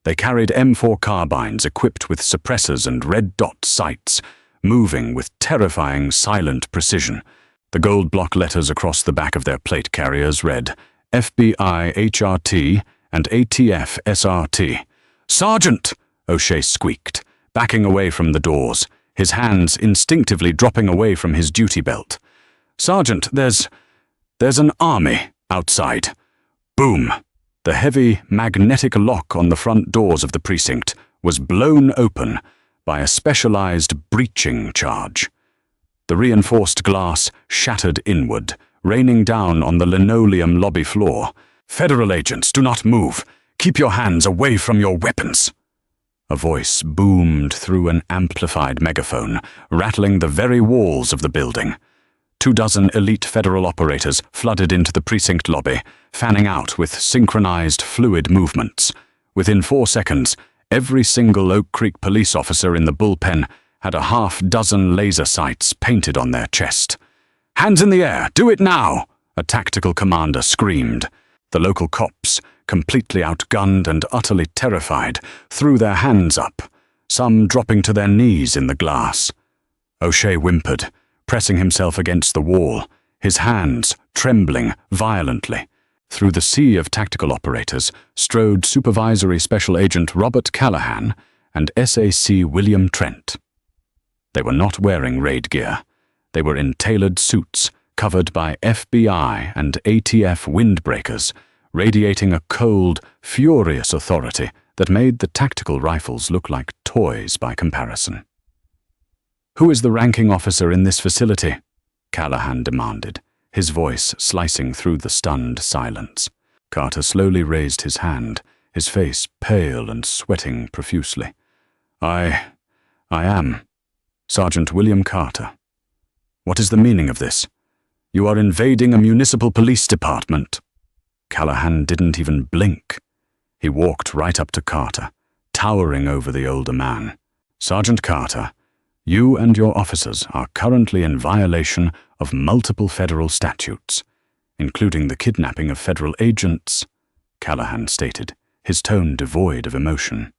They carried M4 carbines equipped with suppressors and red dot sights, moving with terrifying silent precision. The gold block letters across the back of their plate carriers read FBI HRT and ATF SRT. "Sergeant!" O'Shea squeaked, backing away from the doors, his hands instinctively dropping away from his duty belt. "Sergeant, there's an army outside." Boom! The heavy, magnetic lock on the front doors of the precinct was blown open by a specialized breaching charge. The reinforced glass shattered inward, raining down on the linoleum lobby floor. "Federal agents, do not move. Keep your hands away from your weapons." A voice boomed through an amplified megaphone, rattling the very walls of the building. 24 elite federal operators flooded into the precinct lobby, fanning out with synchronized fluid movements. Within 4 seconds, every single Oak Creek police officer in the bullpen had a half-dozen laser sights painted on their chest. "Hands in the air! Do it now!" a tactical commander screamed. The local cops, completely outgunned and utterly terrified, threw their hands up, some dropping to their knees in the glass. O'Shea whimpered, pressing himself against the wall, his hands trembling violently. Through the sea of tactical operators strode Supervisory Special Agent Robert Callahan and SAC William Trent. They were not wearing raid gear. They were in tailored suits, covered by FBI and ATF windbreakers, radiating a cold, furious authority that made the tactical rifles look like toys by comparison. "Who is the ranking officer in this facility?" Callahan demanded, his voice slicing through the stunned silence. Carter slowly raised his hand, his face pale and sweating profusely. I am Sergeant William Carter." "What is the meaning of this? You are invading a municipal police department." Callahan didn't even blink. He walked right up to Carter, towering over the older man. "Sergeant Carter, you and your officers are currently in violation of multiple federal statutes, including the kidnapping of federal agents," Callahan stated, his tone devoid of emotion.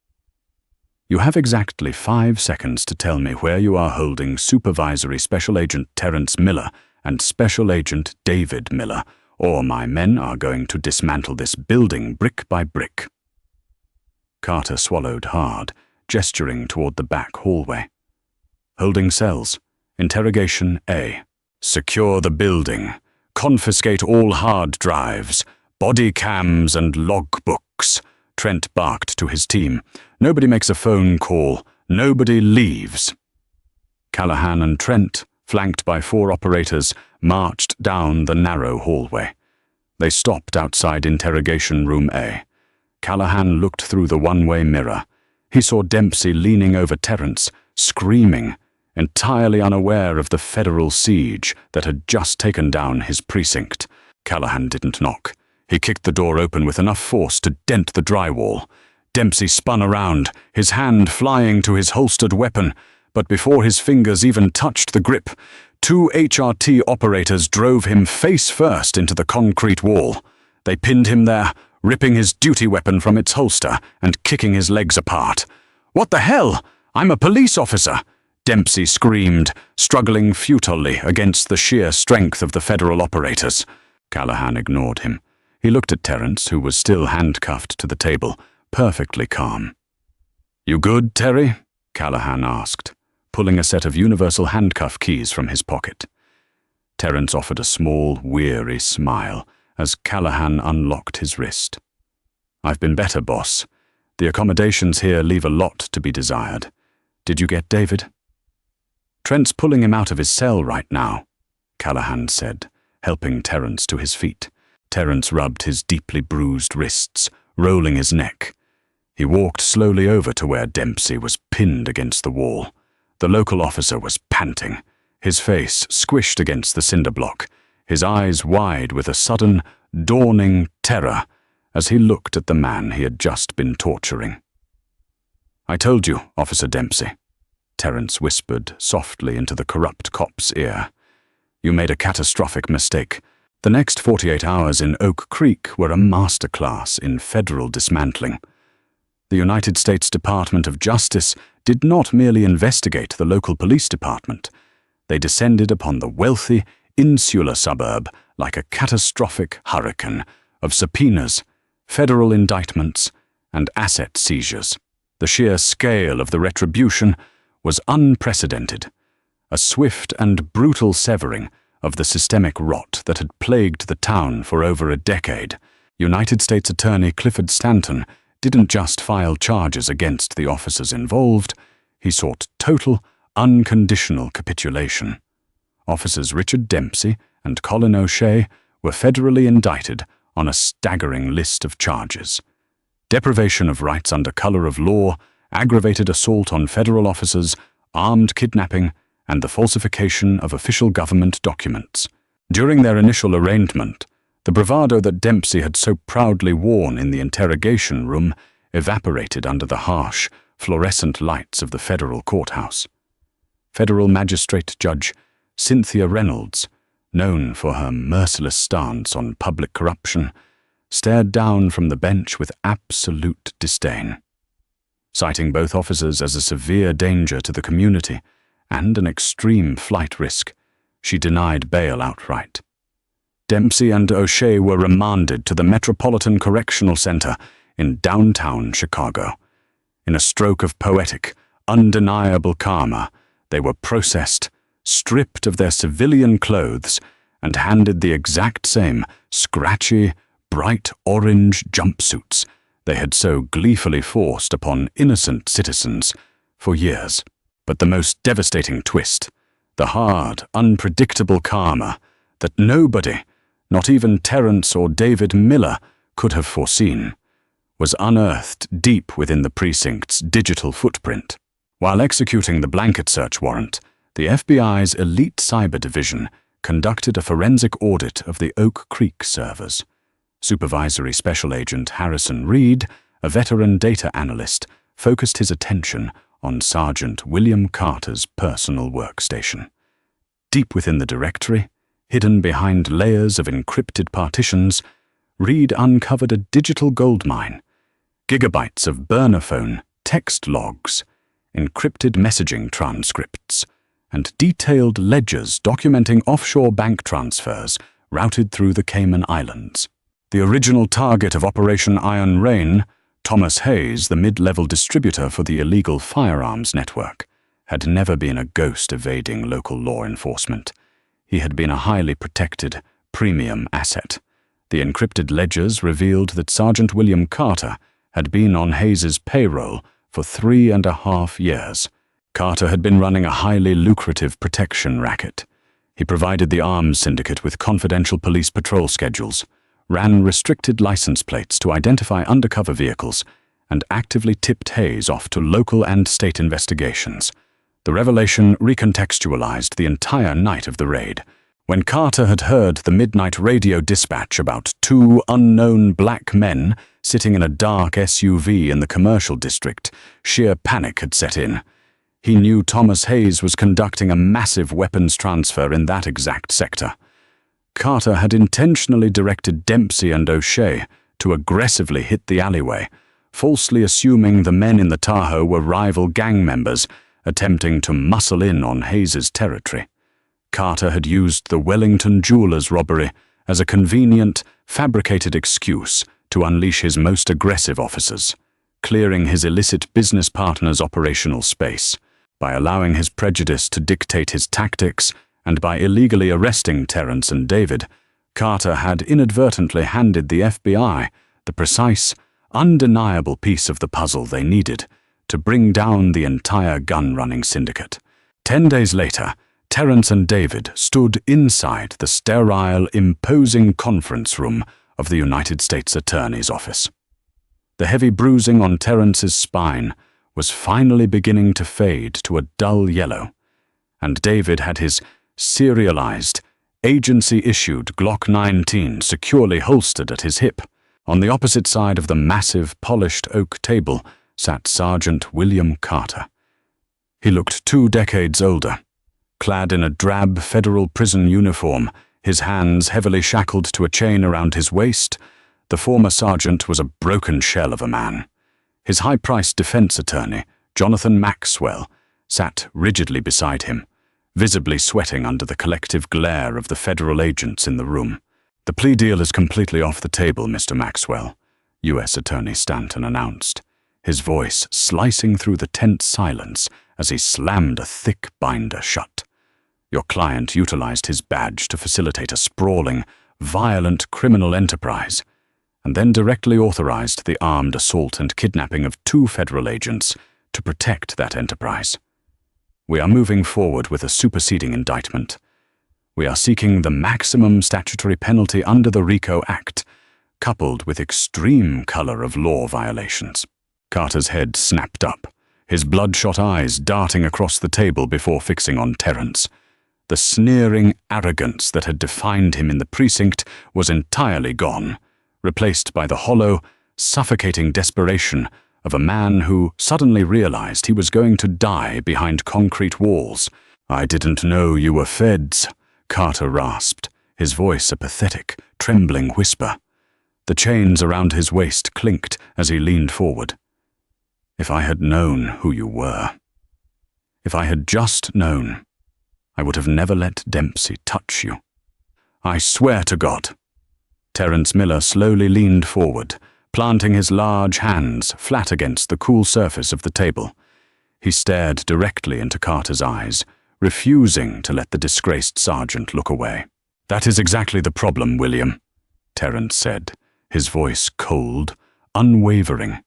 "You have exactly 5 seconds to tell me where you are holding Supervisory Special Agent Terrence Miller and Special Agent David Miller, or my men are going to dismantle this building brick by brick." Carter swallowed hard, gesturing toward the back hallway. "Holding cells. Interrogation A. Secure the building. Confiscate all hard drives, body cams and logbooks," Trent barked to his team. "Nobody makes a phone call. Nobody leaves." Callahan and Trent, flanked by 4 operators, marched down the narrow hallway. They stopped outside Interrogation Room A. Callahan looked through the one-way mirror. He saw Dempsey leaning over Terrence, screaming, entirely unaware of the federal siege that had just taken down his precinct. Callahan didn't knock. He kicked the door open with enough force to dent the drywall. Dempsey spun around, his hand flying to his holstered weapon, but before his fingers even touched the grip, 2 HRT operators drove him face first into the concrete wall. They pinned him there, ripping his duty weapon from its holster and kicking his legs apart. "What the hell? I'm a police officer!" Dempsey screamed, struggling futilely against the sheer strength of the federal operators. Callahan ignored him. He looked at Terence, who was still handcuffed to the table, perfectly calm. "You good, Terry?" Callahan asked, pulling a set of universal handcuff keys from his pocket. Terence offered a small, weary smile as Callahan unlocked his wrist. "I've been better, boss. The accommodations here leave a lot to be desired. Did you get David?" "Trent's pulling him out of his cell right now," Callahan said, helping Terence to his feet. Terence rubbed his deeply bruised wrists, rolling his neck. He walked slowly over to where Dempsey was pinned against the wall. The local officer was panting, his face squished against the cinder block, his eyes wide with a sudden, dawning terror as he looked at the man he had just been torturing. "I told you, Officer Dempsey," Terence whispered softly into the corrupt cop's ear. "You made a catastrophic mistake. The next 48 hours in Oak Creek were a masterclass in federal dismantling. The United States Department of Justice did not merely investigate the local police department. They descended upon the wealthy, insular suburb like a catastrophic hurricane of subpoenas, federal indictments, and asset seizures. The sheer scale of the retribution was unprecedented, a swift and brutal severing of the systemic rot that had plagued the town for over a decade. United States Attorney Clifford Stanton didn't just file charges against the officers involved, he sought total, unconditional capitulation. Officers Richard Dempsey and Colin O'Shea were federally indicted on a staggering list of charges: deprivation of rights under color of law, aggravated assault on federal officers, armed kidnapping, and the falsification of official government documents. During their initial arraignment, the bravado that Dempsey had so proudly worn in the interrogation room evaporated under the harsh, fluorescent lights of the federal courthouse. Federal Magistrate Judge Cynthia Reynolds, known for her merciless stance on public corruption, stared down from the bench with absolute disdain. Citing both officers as a severe danger to the community and an extreme flight risk, she denied bail outright. Dempsey and O'Shea were remanded to the Metropolitan Correctional Center in downtown Chicago. In a stroke of poetic, undeniable karma, they were processed, stripped of their civilian clothes, and handed the exact same scratchy, bright orange jumpsuits they had so gleefully forced upon innocent citizens for years. But the most devastating twist, the hard, unpredictable karma that nobody, not even Terence or David Miller, could have foreseen, was unearthed deep within the precinct's digital footprint. While executing the blanket search warrant, the FBI's elite cyber division conducted a forensic audit of the Oak Creek servers. Supervisory Special Agent Harrison Reed, a veteran data analyst, focused his attention on Sergeant William Carter's personal workstation. Deep within the directory, hidden behind layers of encrypted partitions, Reed uncovered a digital goldmine: gigabytes of burner phone text logs, encrypted messaging transcripts, and detailed ledgers documenting offshore bank transfers routed through the Cayman Islands. The original target of Operation Iron Rain, Thomas Hayes, the mid-level distributor for the illegal firearms network, had never been a ghost evading local law enforcement. He had been a highly protected, premium asset. The encrypted ledgers revealed that Sergeant William Carter had been on Hayes's payroll for 3.5 years. Carter had been running a highly lucrative protection racket. He provided the arms syndicate with confidential police patrol schedules, ran restricted license plates to identify undercover vehicles, and actively tipped Hayes off to local and state investigations. The revelation recontextualized the entire night of the raid. When Carter had heard the midnight radio dispatch about 2 unknown black men sitting in a dark SUV in the commercial district, sheer panic had set in. He knew Thomas Hayes was conducting a massive weapons transfer in that exact sector. Carter had intentionally directed Dempsey and O'Shea to aggressively hit the alleyway, falsely assuming the men in the Tahoe were rival gang members attempting to muscle in on Hayes's territory. Carter had used the Wellington Jewelers robbery as a convenient, fabricated excuse to unleash his most aggressive officers, clearing his illicit business partner's operational space, by allowing his prejudice to dictate his tactics, and by illegally arresting Terrence and David. Carter had inadvertently handed the FBI the precise, undeniable piece of the puzzle they needed to bring down the entire gun-running syndicate. 10 days later, Terrence and David stood inside the sterile, imposing conference room of the United States Attorney's office. The heavy bruising on Terrence's spine was finally beginning to fade to a dull yellow, and David had his serialized, agency-issued Glock 19 securely holstered at his hip. On the opposite side of the massive, polished oak table sat Sergeant William Carter. He looked 2 decades older, clad in a drab federal prison uniform, his hands heavily shackled to a chain around his waist. The former sergeant was a broken shell of a man. His high-priced defense attorney, Jonathan Maxwell, sat rigidly beside him, visibly sweating under the collective glare of the federal agents in the room. "The plea deal is completely off the table, Mr. Maxwell," U.S. Attorney Stanton announced, his voice slicing through the tense silence as he slammed a thick binder shut. "Your client utilized his badge to facilitate a sprawling, violent criminal enterprise, and then directly authorized the armed assault and kidnapping of 2 federal agents to protect that enterprise. We are moving forward with a superseding indictment. We are seeking the maximum statutory penalty under the RICO Act, coupled with extreme color of law violations." Carter's head snapped up, his bloodshot eyes darting across the table before fixing on Terrence. The sneering arrogance that had defined him in the precinct was entirely gone, replaced by the hollow, suffocating desperation of a man who suddenly realized he was going to die behind concrete walls. "I didn't know you were feds," Carter rasped, his voice a pathetic, trembling whisper. The chains around his waist clinked as he leaned forward. "If I had known who you were, if I had just known, I would have never let Dempsey touch you. I swear to God." Terrence Miller slowly leaned forward, planting his large hands flat against the cool surface of the table. He stared directly into Carter's eyes, refusing to let the disgraced sergeant look away. "That is exactly the problem, William," Terrence said, his voice cold, unwavering,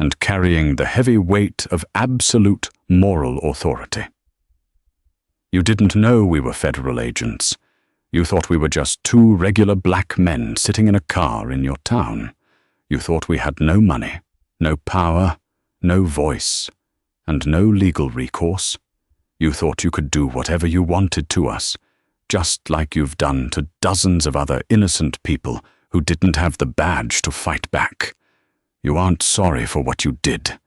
and carrying the heavy weight of absolute moral authority. "You didn't know we were federal agents. You thought we were just 2 regular black men sitting in a car in your town. You thought we had no money, no power, no voice, and no legal recourse. You thought you could do whatever you wanted to us, just like you've done to dozens of other innocent people who didn't have the badge to fight back. You aren't sorry for what you did.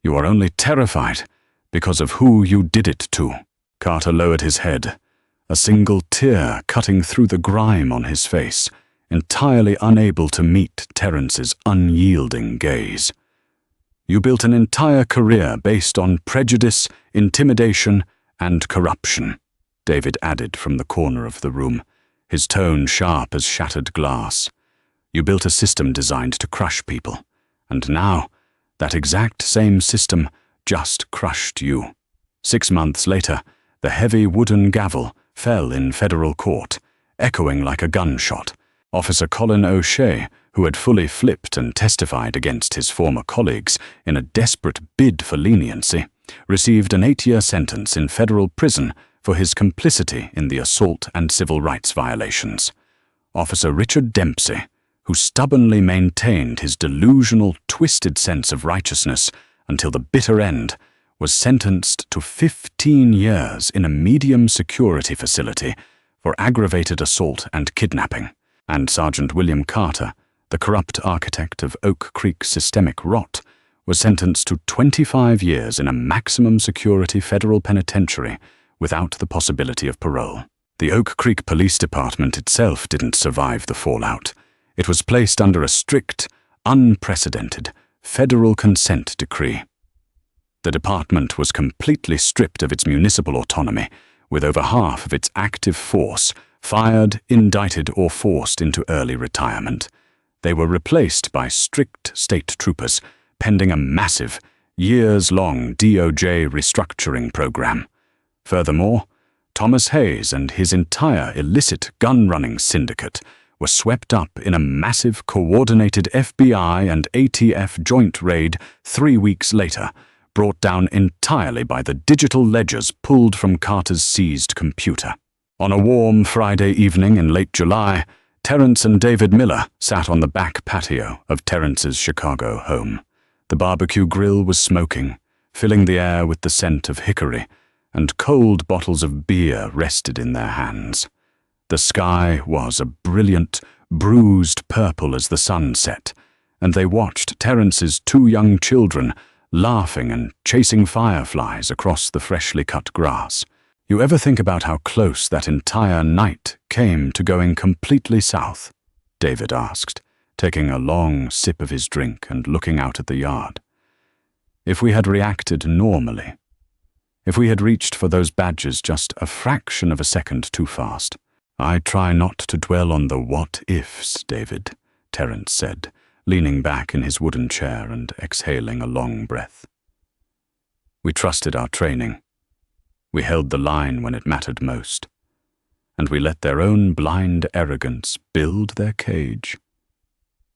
You are only terrified because of who you did it to." Carter lowered his head, a single tear cutting through the grime on his face, entirely unable to meet Terrence's unyielding gaze. "You built an entire career based on prejudice, intimidation, and corruption," David added from the corner of the room, his tone sharp as shattered glass. "You built a system designed to crush people, and now that exact same system just crushed you." 6 months later, the heavy wooden gavel fell in federal court, echoing like a gunshot. Officer Colin O'Shea, who had fully flipped and testified against his former colleagues in a desperate bid for leniency, received an 8-year sentence in federal prison for his complicity in the assault and civil rights violations. Officer Richard Dempsey, who stubbornly maintained his delusional, twisted sense of righteousness until the bitter end, was sentenced to 15 years in a medium security facility for aggravated assault and kidnapping. And Sergeant William Carter, the corrupt architect of Oak Creek systemic rot, was sentenced to 25 years in a maximum security federal penitentiary without the possibility of parole. The Oak Creek Police Department itself didn't survive the fallout. It was placed under a strict, unprecedented federal consent decree. The department was completely stripped of its municipal autonomy, with over half of its active force Fired, indicted, or forced into early retirement, they were replaced by strict state troopers, pending a massive, years-long DOJ restructuring program. Furthermore, Thomas Hayes and his entire illicit gun-running syndicate were swept up in a massive coordinated FBI and ATF joint raid 3 weeks later, brought down entirely by the digital ledgers pulled from Carter's seized computer. On a warm Friday evening in late July, Terrence and David Miller sat on the back patio of Terrence's Chicago home. The barbecue grill was smoking, filling the air with the scent of hickory, and cold bottles of beer rested in their hands. The sky was a brilliant, bruised purple as the sun set, and they watched Terrence's 2 young children laughing and chasing fireflies across the freshly cut grass. You ever think about how close that entire night came to going completely south? David asked, taking a long sip of his drink and looking out at the yard. If we had reacted normally, if we had reached for those badges just a fraction of a second too fast. I try not to dwell on the what-ifs, David, Terrence said, leaning back in his wooden chair and exhaling a long breath. We trusted our training. We held the line when it mattered most. And we let their own blind arrogance build their cage.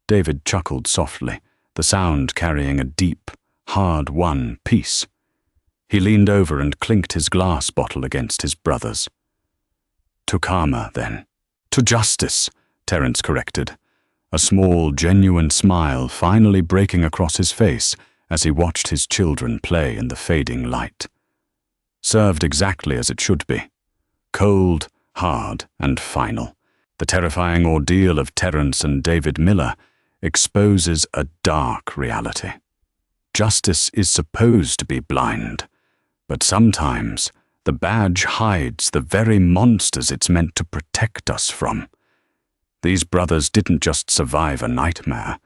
David chuckled softly, the sound carrying a deep, hard-won peace. He leaned over and clinked his glass bottle against his brother's. To karma, then. To justice, Terrence corrected, a small, genuine smile finally breaking across his face as he watched his children play in the fading light. Served exactly as it should be. Cold, hard, and final. The terrifying ordeal of Terrence and David Miller exposes a dark reality. Justice is supposed to be blind, but sometimes the badge hides the very monsters it's meant to protect us from. These brothers didn't just survive a nightmare.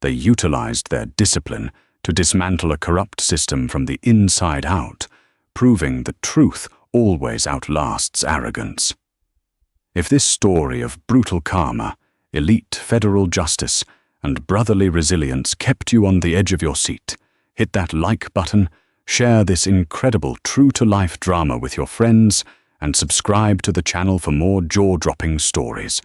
They utilized their discipline to dismantle a corrupt system from the inside out, proving that truth always outlasts arrogance. If this story of brutal karma, elite federal justice, and brotherly resilience kept you on the edge of your seat, hit that like button, share this incredible true-to-life drama with your friends, and subscribe to the channel for more jaw-dropping stories.